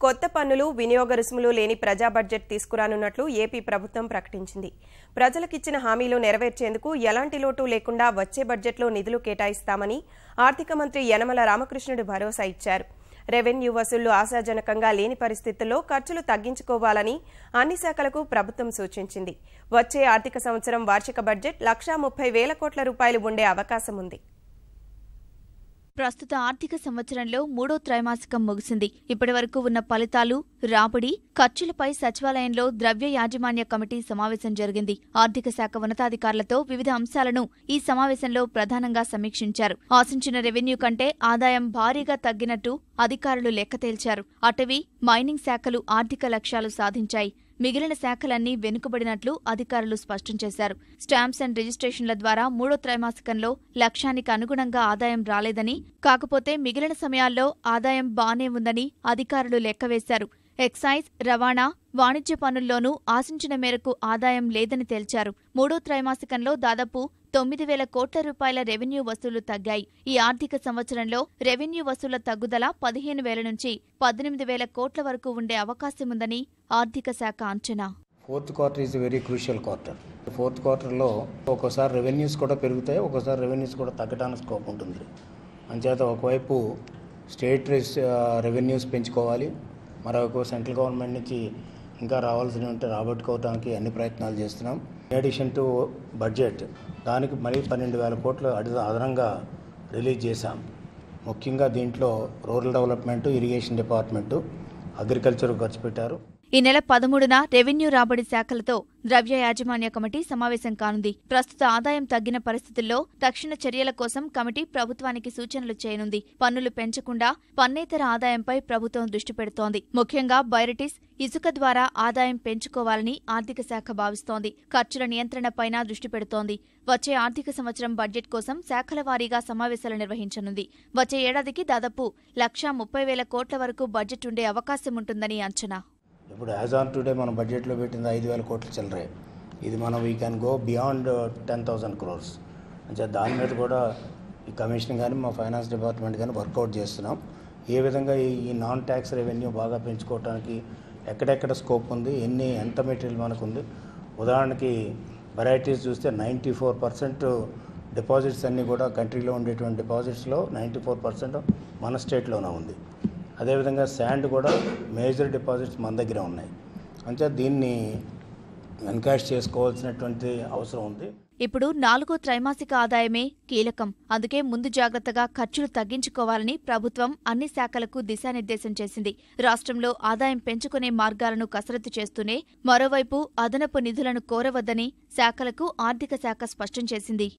కొత్త పన్నులు, వినియోగ రుసుములు లేని ప్రజా బడ్జెట్ తీసుకురానున్నట్లు ఏపీ ప్రభుత్వం ప్రకటించింది. ప్రజలకిచ్చిన హామీలు నెరవేర్చేందుకు ఎలాంటి లోటు లేకుండా వచ్చే బడ్జెట్లో నిధులు కేటాయిస్తామని ఆర్థిక మంత్రి యనమల రామకృష్ణుడు భరోసా ఇచ్చారు. రెవెన్యూ వసూళ్లు ఆశాజనకంగా లేని పరిస్థితుల్లో ఖర్చులు తగ్గించుకోవాలని అన్ని శాఖలకు ప్రభుత్వం సూచించింది. వచ్చే ఆర్థిక సంవత్సరం వార్షిక బడ్జెట్ 1,30,000 కోట్ల రూపాయలు ఉండే అవకాశం ఉంది. ప్రస్తుత ఆర్థిక సంవత్సరంలో 3వ త్రైమాసికం ముగిసింది. ఇప్పటివరకు ఉన్న ఫలితాలు, రాబడి, ఖర్చులపై సచివాలయంలో ద్రవ్య యాజమాన్య కమిటీ సమావేశం జరిగింది. ఆర్థిక శాఖ ఉన్నతాధికారులతో వివిధ అంశాలను ఈ సమావేశంలో ప్రధానంగా సమీక్షించారు. ఆశించిన రెవెన్యూ కంటే ఆదాయం భారీగా తగ్గినట్టు అధికారులు లెక్క తేల్చారు. అటవీ, మైనింగ్ శాఖలు ఆర్థిక లక్ష్యాలు సాధించాయి. మిగిలిన శాఖలన్నీ వెనుకబడినట్లు అధికారులు స్పష్టం చేశారు. స్టాంప్స్ అండ్ రిజిస్ట్రేషన్ల ద్వారా 3వ త్రైమాసికంలో లక్ష్యానికి అనుగుణంగా ఆదాయం రాలేదని, కాకపోతే మిగిలిన సమయాల్లో ఆదాయం బానే ఉందని అధికారులు లెక్కవేశారు. ఎక్సైజ్, రవాణా, వాణిజ్య పన్నుల్లోనూ ఆశించిన మేరకు ఆదాయం లేదని తేల్చారు. 3వ త్రైమాసికంలో దాదాపు 9,000 కోట్ల రూపాయల రెవెన్యూ వసూళ్లు తగ్గాయి. ఈ ఆర్థిక సంవత్సరంలో రెవెన్యూ వసూళ్ల తగ్గుదల 15,000 నుంచి 18,000 కోట్ల వరకు ఉండే అవకాశముందని ఆర్థిక శాఖ అంచనా. Fourth quarter is very crucial quarter. Fourth క్వార్టర్లో ఒక్కోసారి రెవెన్యూస్ కూడా పెరుగుతాయి, ఒక్కోసారి రెవెన్యూస్ కూడా తగ్గడానికి స్కోప్ ఉంటుంది. అంచేత ఒకవైపు స్టేట్ రెవెన్యూస్ పెంచుకోవాలి, మరొక సెంట్రల్ గవర్నమెంట్ నుంచి ఇంకా రావాల్సినవి ఉంటే రాబట్టుకోవడానికి అన్ని ప్రయత్నాలు చేస్తున్నాం. ఇన్ అడిషన్ టు బడ్జెట్ దానికి మరీ 12,000 కోట్లు అదనంగా రిలీజ్ చేశాం. ముఖ్యంగా దీంట్లో rural development, irrigation department, agriculture ఖర్చు పెట్టారు. ఈ నెల 13న రెవెన్యూ రాబడి శాఖలతో ద్రవ్య యాజమాన్య కమిటీ సమావేశం కానుంది. ప్రస్తుత ఆదాయం తగ్గిన పరిస్థితుల్లో తక్షణ చర్యల కోసం కమిటీ ప్రభుత్వానికి సూచనలు చేయనుంది. పన్నులు పెంచకుండా పన్నేతర ఆదాయంపై ప్రభుత్వం దృష్టి పెడుతోంది. ముఖ్యంగా బైరటిస్, ఇసుక ద్వారా ఆదాయం పెంచుకోవాలని ఆర్థిక శాఖ భావిస్తోంది. ఖర్చుల నియంత్రణపైనా దృష్టి పెడుతోంది. వచ్చే ఆర్థిక సంవత్సరం బడ్జెట్ కోసం శాఖల వారీగా సమావేశాలు నిర్వహించనుంది. వచ్చే ఏడాదికి దాదాపు 1,30,000 కోట్ల వరకు బడ్జెట్ ఉండే అవకాశం ఉంటుందని అంచనా. ఇప్పుడు యాజ్ ఆన్ టుడే మనం బడ్జెట్లో పెట్టింది 5,000 కోట్ల చిల్లరే. ఇది మనం we can go beyond 10,000 crores. అంటే దాని మీద కూడా ఈ కమిషన్ కానీ మా ఫైనాన్స్ డిపార్ట్మెంట్ కానీ వర్కౌట్ చేస్తున్నాం. ఏ విధంగా ఈ నాన్ ట్యాక్స్ రెవెన్యూ బాగా పెంచుకోవడానికి ఎక్కడెక్కడ స్కోప్ ఉంది, ఎంత మెటీరియల్ మనకు ఉంది. ఉదాహరణకి వెరైటీస్ చూస్తే 94% డిపాజిట్స్ అన్నీ కూడా కంట్రీలో ఉండేటువంటి డిపాజిట్స్లో 94% మన స్టేట్లోనే ఉంది. అదేవిధంగా శాండ్ కూడా మేజర్ డిపాజిట్స్ మన దగ్గర ఉన్నాయి. అంటే దీన్ని ఎన్కాష్ చేసుకోవాల్సినటువంటి అవసరం ఉంది. ఇప్పుడు 4వ త్రైమాసిక ఆదాయమే కీలకం. అందుకే ముందు జాగ్రత్తగా ఖర్చులు తగ్గించుకోవాలని ప్రభుత్వం అన్ని శాఖలకు దిశానిర్దేశం చేసింది. రాష్ట్రంలో ఆదాయం పెంచుకునే మార్గాలను కసరత్తు చేస్తూనే మరోవైపు అదనపు నిధులను కోరవద్దని శాఖలకు ఆర్థిక శాఖ స్పష్టం చేసింది.